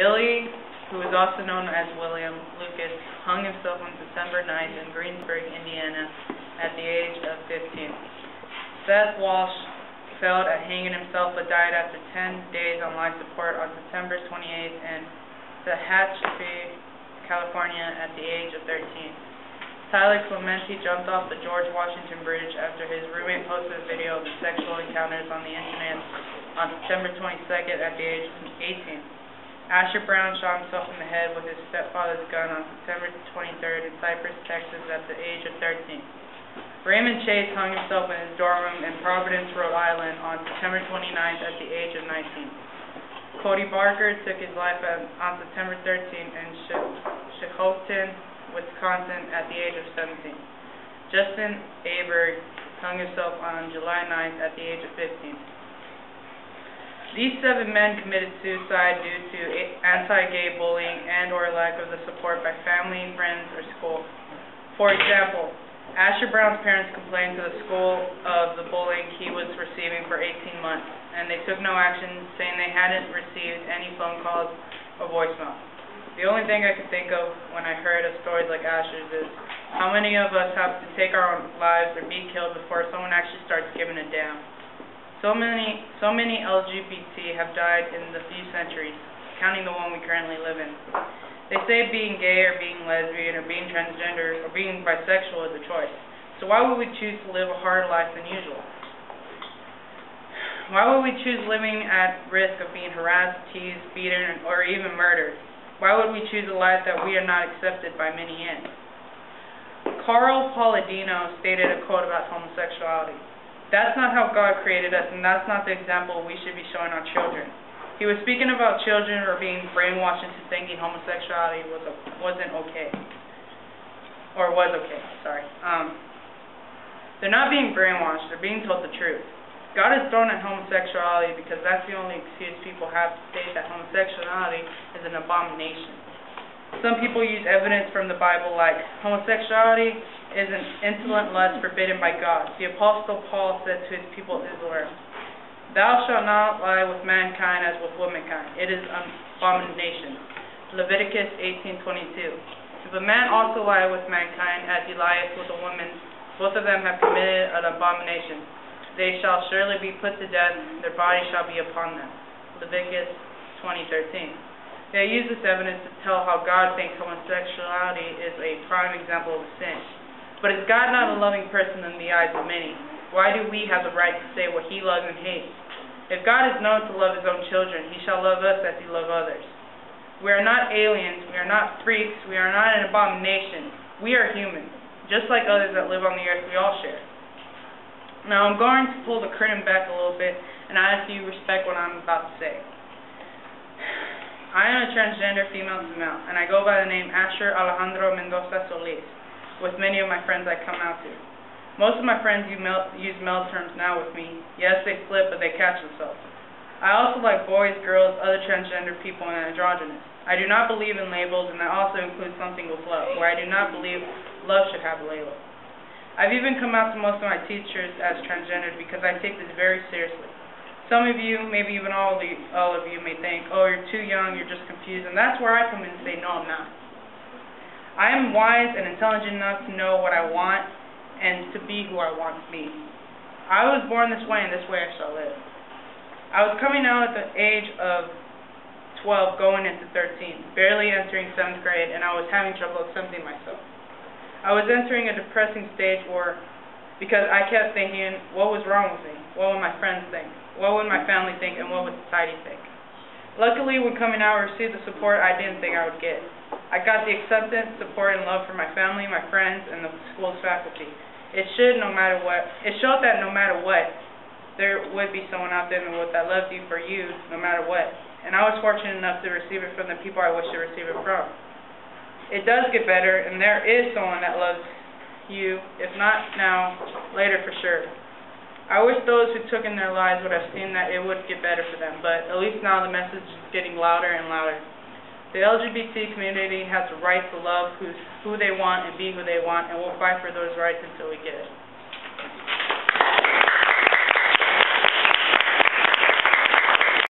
Billy, who is also known as William Lucas, hung himself on December 9th in Greensburg, Indiana, at the age of 15. Seth Walsh failed at hanging himself but died after 10 days on life support on September 28th in Tehachapi, California, at the age of 13. Tyler Clementi jumped off the George Washington Bridge after his roommate posted a video of the sexual encounters on the internet on September 22nd at the age of 18. Asher Brown shot himself in the head with his stepfather's gun on September 23rd in Cypress, Texas at the age of 13. Raymond Chase hung himself in his dorm room in Providence, Rhode Island on September 29th at the age of 19. Cody Barker took his life on September 13th in Shehopton, Wisconsin at the age of 17. Justin Aberg hung himself on July 9th at the age of 15. These 7 men committed suicide due to anti-gay bullying and or lack of the support by family, friends, or school. For example, Asher Brown's parents complained to the school of the bullying he was receiving for 18 months, and they took no action, saying they hadn't received any phone calls or voicemail. The only thing I could think of when I heard of stories like Asher's is how many of us have to take our own lives or be killed before someone actually starts giving a damn. So many LGBT have died in the few centuries, counting the one we currently live in. They say being gay or being lesbian or being transgender or being bisexual is a choice. So why would we choose to live a harder life than usual? Why would we choose living at risk of being harassed, teased, beaten, or even murdered? Why would we choose a life that we are not accepted by many in? Carl Palladino stated a quote about homosexuality. That's not how God created us, and that's not the example we should be showing our children. He was speaking about children who are being brainwashed into thinking homosexuality wasn't okay. Or was okay, sorry. They're not being brainwashed, they're being told the truth. God has thrown at homosexuality because that's the only excuse people have to state that homosexuality is an abomination. Some people use evidence from the Bible like homosexuality is an insolent lust forbidden by God. The Apostle Paul said to his people Israel, "Thou shalt not lie with mankind as with womankind. It is an abomination." Leviticus 18:22. If a man also lie with mankind as he lieth with a woman, both of them have committed an abomination. They shall surely be put to death, their body shall be upon them. Leviticus 20:13. They use this evidence to tell how God thinks homosexuality is a prime example of sin. But is God not a loving person in the eyes of many? Why do we have the right to say what he loves and hates? If God is known to love his own children, he shall love us as he loves others. We are not aliens, we are not freaks, we are not an abomination. We are human, just like others that live on the earth we all share. Now I'm going to pull the curtain back a little bit and ask you respect what I'm about to say. I am a transgender female to male, and I go by the name Asher Alejandro Mendoza Solis, with many of my friends I come out to. Most of my friends use male terms now with me. Yes, they slip, but they catch themselves. I also like boys, girls, other transgender people, and androgynous. I do not believe in labels, and that also includes something with love, where I do not believe love should have a label. I've even come out to most of my teachers as transgender because I take this very seriously. Some of you, maybe even all of you may think, oh, you're too young, you're just confused, and that's where I come in and say, no, I'm not. I am wise and intelligent enough to know what I want and to be who I want to be. I was born this way, and this way I shall live. I was coming out at the age of 12, going into 13, barely entering 7th grade, and I was having trouble accepting myself. I was entering a depressing stage because I kept thinking, what was wrong with me? What would my friends think? What would my family think? And what would society think? Luckily, when coming out, I received the support I didn't think I would get. I got the acceptance, support, and love from my family, my friends, and the school's faculty. It showed that no matter what, there would be someone out there in the world that loves you for you, no matter what. And I was fortunate enough to receive it from the people I wish to receive it from. It does get better, and there is someone that loves you, if not now, later for sure. I wish those who took in their lives would have seen that it would get better for them, but at least now the message is getting louder and louder. The LGBT community has the right to love who they want and be who they want, and we'll fight for those rights until we get it.